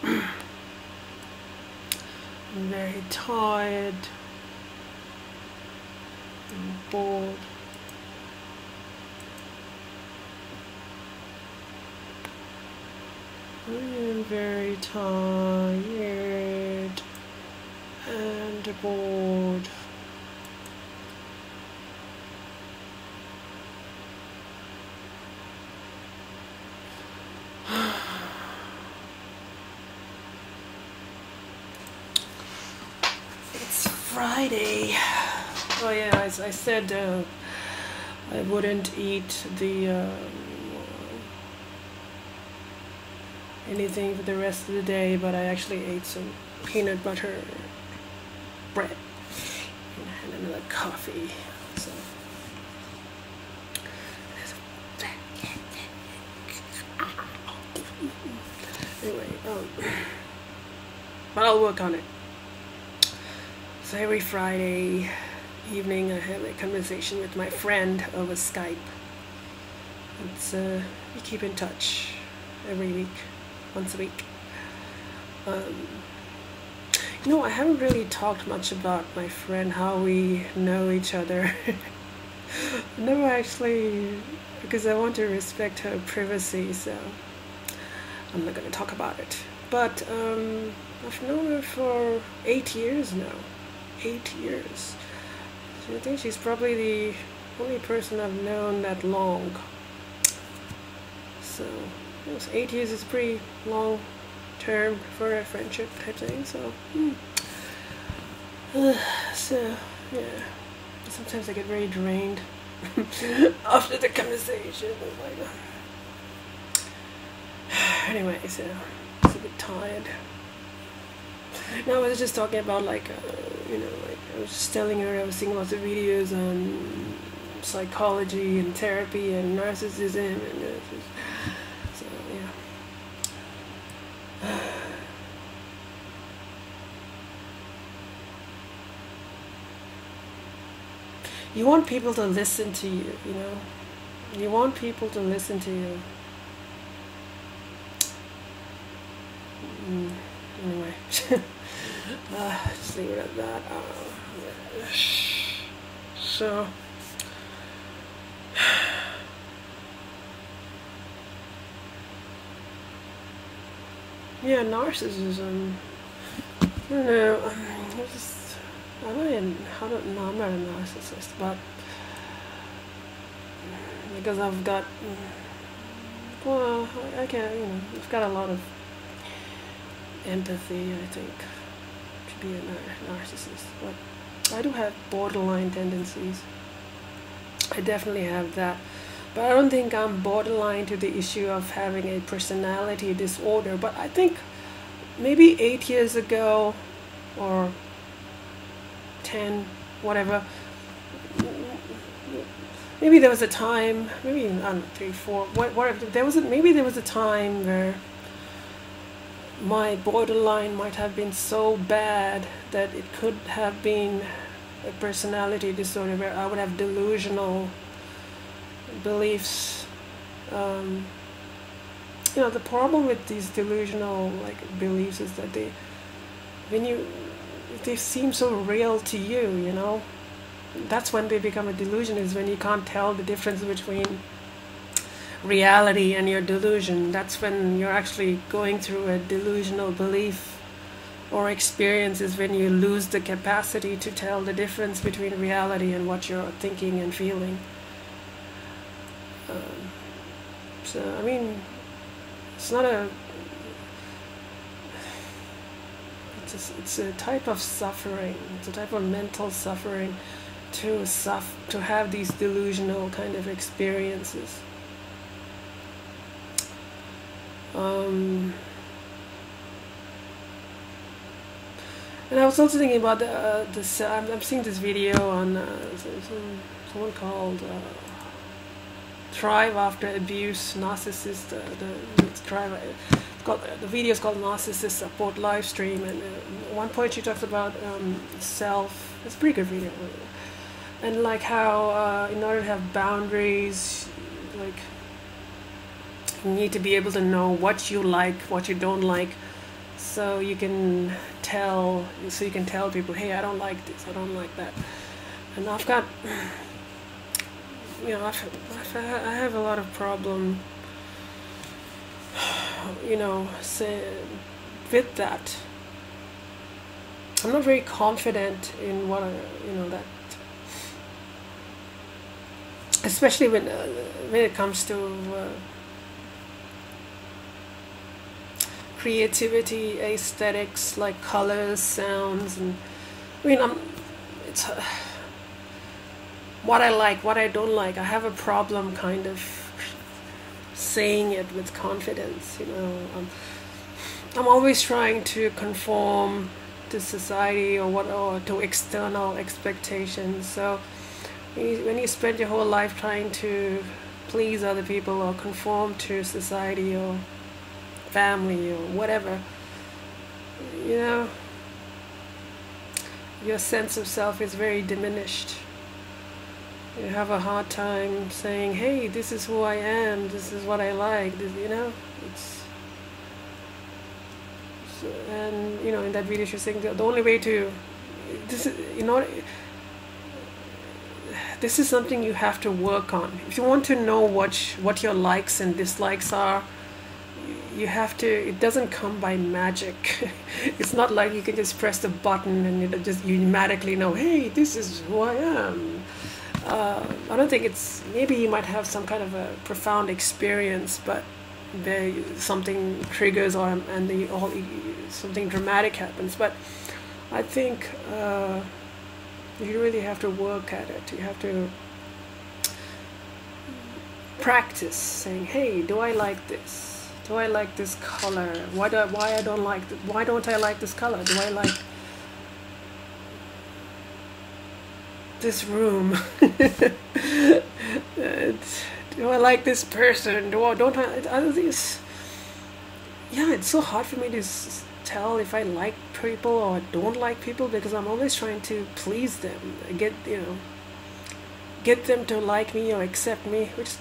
I'm very tired. I'm bored. I'm very tired and bored. It's Friday. Oh yeah, I said I wouldn't eat the anything for the rest of the day, but I actually ate some peanut butter bread and another coffee. So anyway, but I'll work on it. So every Friday evening I have a conversation with my friend over Skype. It's we keep in touch every week, once a week. You know, I haven't really talked much about my friend, how we know each other. Never actually, because I want to respect her privacy, so I'm not going to talk about it. But I've known her for 8 years now. 8 years. So I think she's probably the only person I've known that long. So 8 years is pretty long term for a friendship type thing. So so yeah, sometimes I get very drained after the conversation. Oh my god. Anyway, so it's a bit tired. No, I was just talking about like you know, like I was just telling her I was seeing lots of videos on psychology and therapy and narcissism and so yeah. You want people to listen to you, you know. You want people to listen to you. Anyway, just leave it at that. So, yeah, narcissism. I don't know. I'm not a narcissist, but because I've got, well, I can't, you know, I've got a lot of empathy, I think, to be a narcissist, but I do have borderline tendencies. I definitely have that, but I don't think I'm borderline to the issue of having a personality disorder. But I think maybe 8 years ago or 10, whatever, maybe there was a time, maybe I don't know, 3, 4, whatever, maybe there was a time where my borderline might have been so bad that it could have been a personality disorder where I would have delusional beliefs. You know, the problem with these delusional beliefs is that they seem so real to you, you know. That's when they become a delusion, is when you can't tell the difference between reality and your delusion. That's when you're actually going through a delusional belief or experience, is when you lose the capacity to tell the difference between reality and what you're thinking and feeling. So I mean, it's not a it's a type of suffering, it's a type of mental suffering to have these delusional kind of experiences. And I was also thinking about this. I'm seeing this video on someone called Thrive After Abuse, Narcissist. The video is called Narcissit Support Live Steam, and at one point she talks about self. It's a pretty good video, and like how in order to have boundaries, you need to be able to know what you like, what you don't like, so you can tell people, hey, I don't like this, I don't like that. And I've got, I have a lot of problem, with that. I'm not very confident in what that, especially when it comes to creativity, aesthetics, like colors, sounds, and it's what I like, what I don't like. I have a problem kind of saying it with confidence. I'm always trying to conform to society or to external expectations. So when you spend your whole life trying to please other people or conform to society or family or whatever, your sense of self is very diminished. You have a hard time saying, hey, this is who I am, this is what I like, and in that video she's saying the only way to, this is something you have to work on. If you want to know what your likes and dislikes are, you have to, it doesn't come by magic. It's not like you can just press the button and you automatically know, hey, this is who I am. I don't think maybe you might have some kind of a profound experience, but something triggers something dramatic happens. But I think you really have to work at it. You have to practice saying, hey, do I like this? Do I like this color? Why don't I like this color? Do I like this room? Do I like this person? Don't I these? Yeah, it's so hard for me to tell if I like people or don't like people, because I'm always trying to please them, get them to like me or accept me, which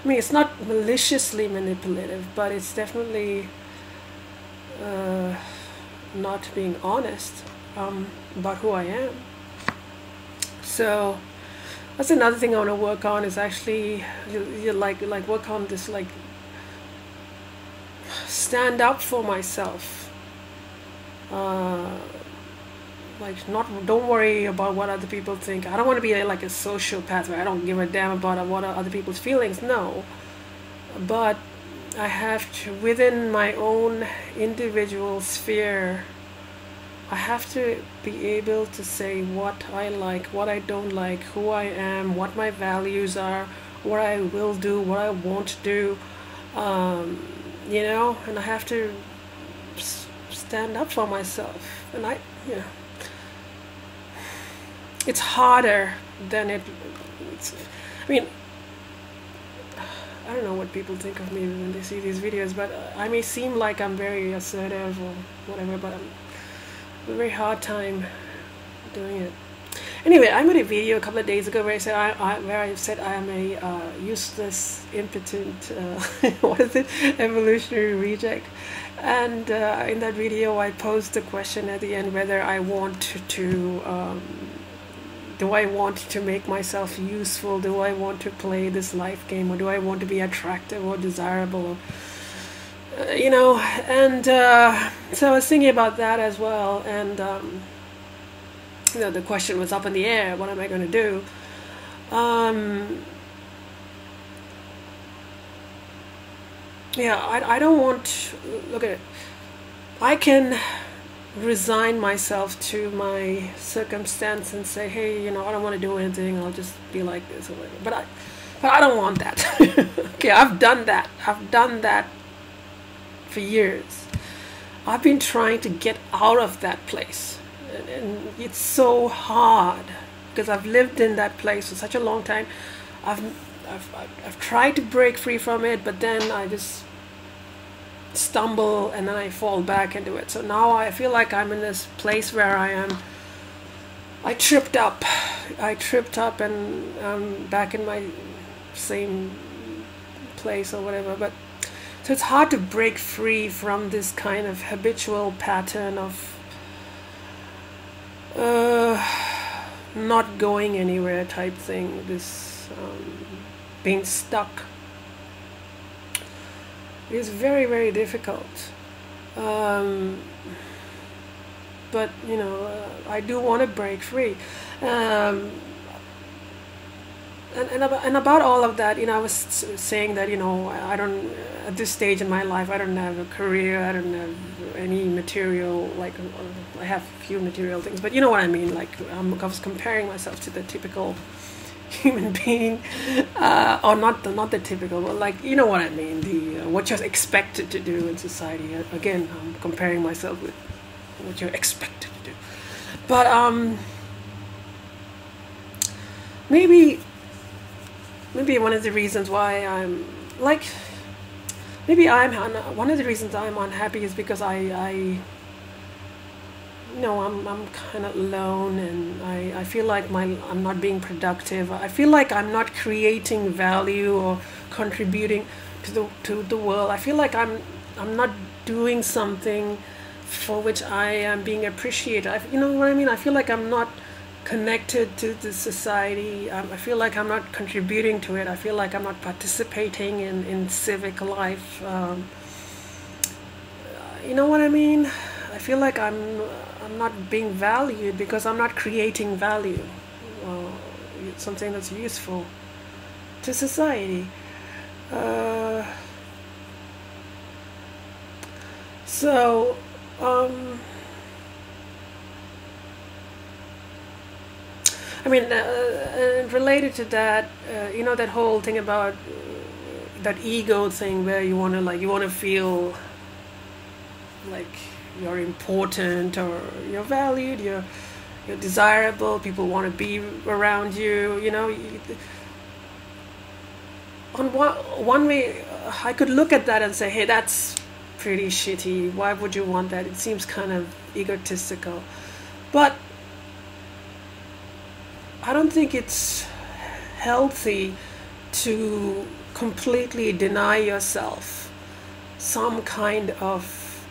I mean, it's not maliciously manipulative, but it's definitely not being honest about who I am. So that's another thing I want to work on, is actually like work on this, like stand up for myself. Don't worry about what other people think. I don't want to be like a sociopath where I don't give a damn about what are other people's feelings. No, but I have to, within my own individual sphere, I have to be able to say what I like, what I don't like, who I am, what my values are, what I will do, what I won't do, and I have to stand up for myself. And it's harder than it's, I mean, I don't know what people think of me when they see these videos, but I may seem like I'm very assertive or whatever, but I'm a very hard time doing it. Anyway, I made a video a couple of days ago where I said I am a useless, impotent, what is it, evolutionary reject. And in that video, I posed the question at the end whether I want to do I want to make myself useful? Do I want to play this life game, or do I want to be attractive or desirable? And so I was thinking about that as well, and the question was up in the air. What am I going to do? I don't want. Look at it. I can resign myself to my circumstance and say, hey, I don't want to do anything. I'll just be like this or whatever. But I don't want that. Okay, I've done that. I've done that for years. I've been trying to get out of that place, and it's so hard because I've lived in that place for such a long time. I've tried to break free from it, but then I just stumble and then I fall back into it. So now I feel like I'm in this place where I tripped up and I'm back in my same place or whatever. But So it's hard to break free from this kind of habitual pattern of not going anywhere type thing, this being stuck. It's very, very difficult. But you know, I do want to break free. And about all of that, you know, I was saying that, you know, I don't, at this stage in my life, I don't have a career, I don't have any material, like, I have a few material things, but you know what I mean, like, I was comparing myself to the typical human being, or not the typical, but like, you know what I mean, the what you're expected to do in society. Again, I'm comparing myself with what you're expected to do. But, maybe one of the reasons why I'm like, one of the reasons I'm unhappy is because you know, I'm kind of alone, and I feel like I'm not being productive. I feel like I'm not creating value or contributing to the world. I feel like I'm not doing something for which I am being appreciated. You know what I mean? I feel like I'm not connected to the society. I feel like I'm not contributing to it. I feel like I'm not participating in civic life. You know what I mean? I feel like I'm not being valued because I'm not creating value, something that's useful to society. So I mean, related to that, you know, that whole thing about that ego thing where you want to feel like you're important or you're valued, you're desirable, people want to be around you, you know. On one way, I could look at that and say, hey, that's pretty shitty. Why would you want that? It seems kind of egotistical. But I don't think it's healthy to completely deny yourself some kind of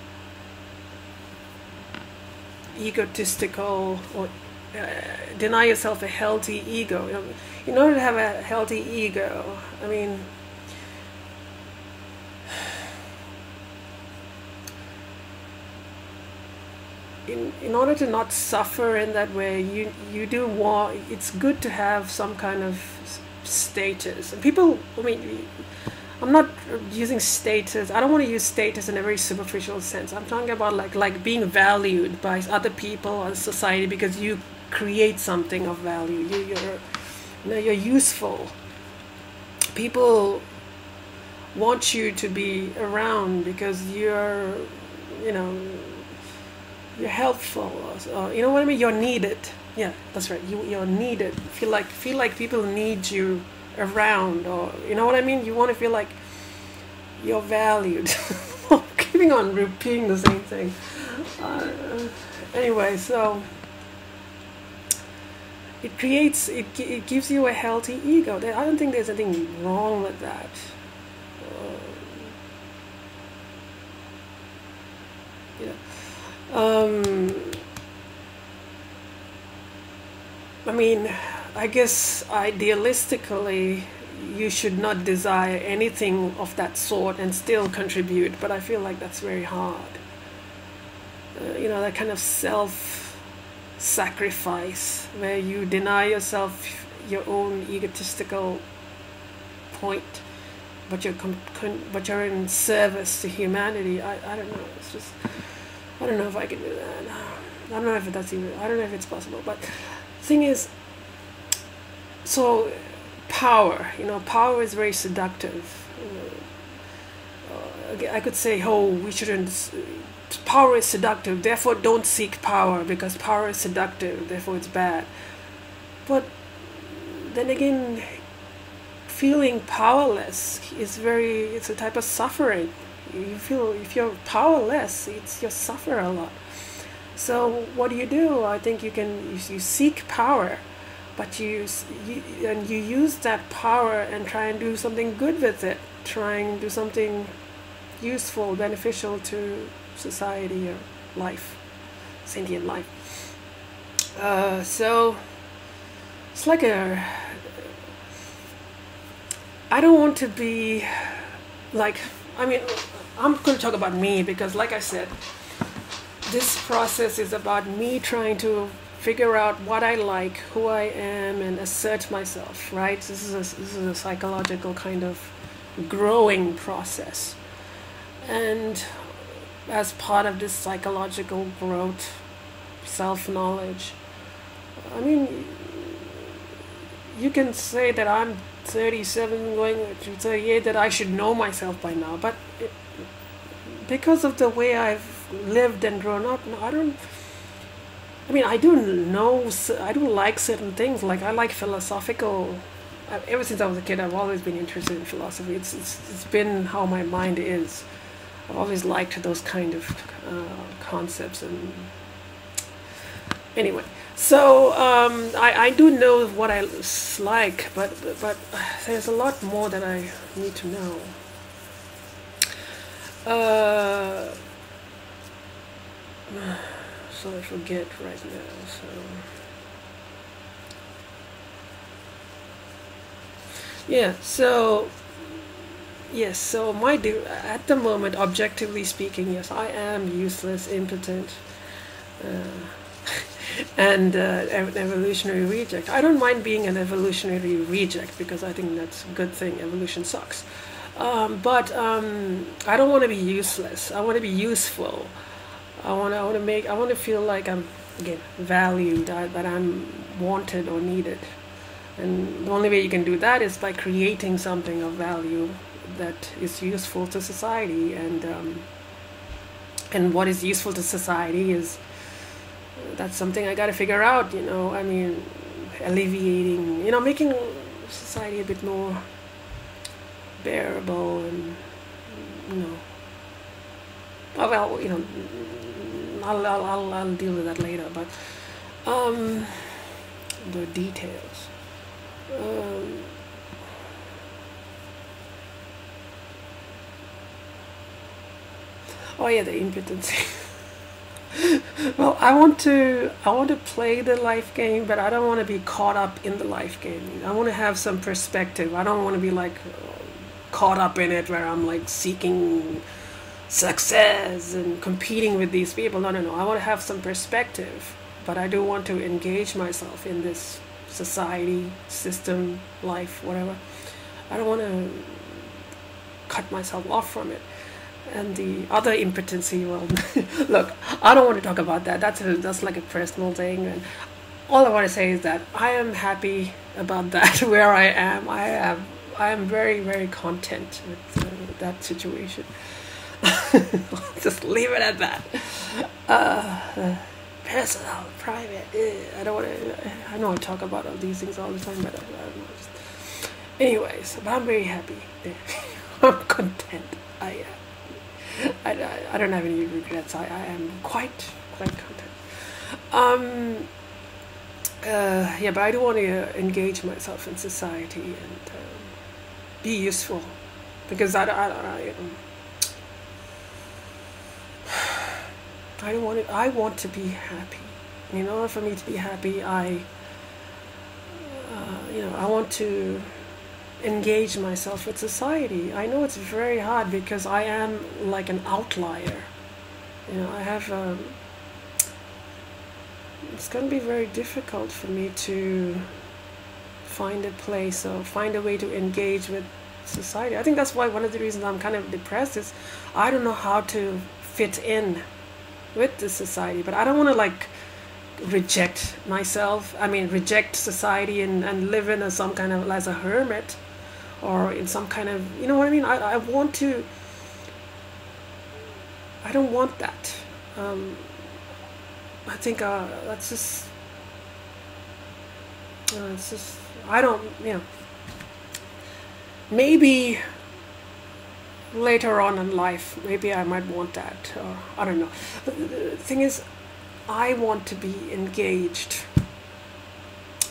egotistical, or deny yourself a healthy ego. You know, in order to have a healthy ego, I mean, in order to not suffer in that way, you do want, it's good to have some kind of status. And people, I mean, I'm not using status, I don't want to use status in a very superficial sense. I'm talking about like being valued by other people or society because you create something of value. You're useful. People want you to be around because you're, you know, you're helpful, you know what I mean? You're needed. Yeah, that's right. You're needed. Feel like people need you around, or you know what I mean? You want to feel like you're valued. Keeping on repeating the same thing. Anyway, so it gives you a healthy ego. I don't think there's anything wrong with that. You know. I mean, I guess idealistically you should not desire anything of that sort and still contribute, but I feel like that's very hard. You know, that kind of self-sacrifice where you deny yourself your own egotistical point, but you're in service to humanity. I don't know. It's just, I don't know if I can do that. I don't know if that's even, I don't know if it's possible. But the thing is, so power, you know, power is very seductive. I could say, oh, we shouldn't, power is seductive, therefore don't seek power because power is seductive, therefore it's bad. But then again, feeling powerless is it's a type of suffering. You feel, if you're powerless, you suffer a lot. So what do? I think you seek power, but you use that power and try and do something good with it. Try and do something useful, beneficial to society or life, sentient life. So it's like I don't want to be like, I mean, I'm going to talk about me because, like I said, this process is about me trying to figure out what I like, who I am, and assert myself, right? This is a psychological kind of growing process. And as part of this psychological growth, self-knowledge, I mean, you can say that I'm 37 going to 38, that I should know myself by now, but because of the way I've lived and grown up, I do like certain things. Like, I like philosophical, ever since I was a kid I've always been interested in philosophy. It's been how my mind is. I've always liked those kind of concepts. And anyway, so I do know what I like, but there's a lot more that I need to know. So I forget right now. So yeah, so yes, so at the moment, objectively speaking, yes, I am useless, impotent, and an evolutionary reject. I don't mind being an evolutionary reject because I think that's a good thing. Evolution sucks, but I don't want to be useless. I want to be useful. I want to feel like I'm, again, valued, that I'm wanted or needed. And the only way you can do that is by creating something of value that is useful to society. And what is useful to society is, that's something I got to figure out, you know. I mean, alleviating, you know, making society a bit more bearable, and, you know, well, you know, I'll deal with that later, but the details. Oh yeah, the impotency. Well, I want to play the life game, but I don't want to be caught up in the life game. I want to have some perspective. I don't want to be like caught up in it where I'm like seeking success and competing with these people. No. I want to have some perspective, but I do want to engage myself in this society, system, life, whatever. I don't want to cut myself off from it. And the other impotency, well, look, I don't want to talk about that. That's like a personal thing. And all I want to say is that I am happy about that, where I am. I am very, very content with that situation. Just leave it at that. Personal, private. I don't want to. I know I talk about all these things all the time, but I don't know. Anyways, but I'm very happy. I'm content. I don't have any regrets. I am quite content. Yeah, but I do want to engage myself in society and be useful, because I want to be happy. In order for me to be happy, I want to engage myself with society. I know it's very hard because I am like an outlier. You know, I have. It's going to be very difficult for me to find a place or find a way to engage with society. I think that's why one of the reasons I'm kind of depressed is I don't know how to fit in with the society. But I don't want to like reject myself. I mean, reject society and live in some kind of as a hermit, or in some kind of, you know what I mean? I want to. I don't want that. I think that's just. It's just. I don't. You know. Maybe later on in life, maybe I might want that. I don't know. But the thing is, I want to be engaged.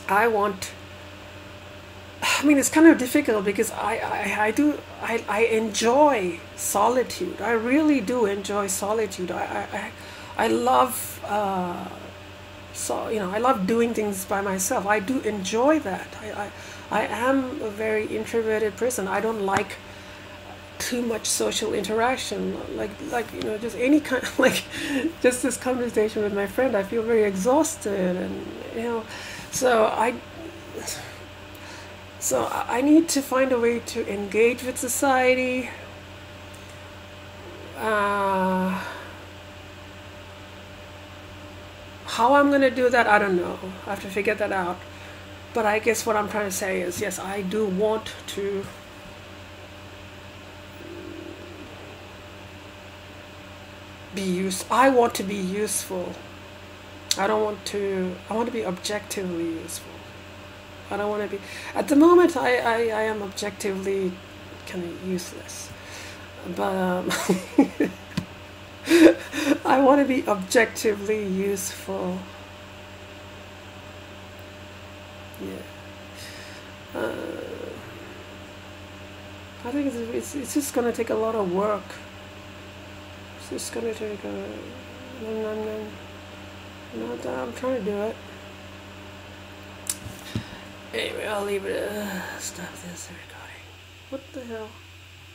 I want. I mean, it's kind of difficult because I enjoy solitude. I really do enjoy solitude. I love so I love doing things by myself. I do enjoy that. I am a very introverted person. I don't like too much social interaction, like just any kind of, like just this conversation with my friend, I feel very exhausted, and so I need to find a way to engage with society. How I'm gonna do that, I don't know. I have to figure that out. But I guess what I'm trying to say is, yes, I do want to I want to be useful. I want to be objectively useful. I don't want to be, at the moment I am objectively kind of useless. But I want to be objectively useful. Yeah. I think it's just going to take a lot of work. It's just going to take I'm trying to do it. Anyway, I'll leave it. Stop this recording. What the hell?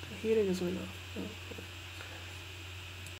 The heater just went off. Oh.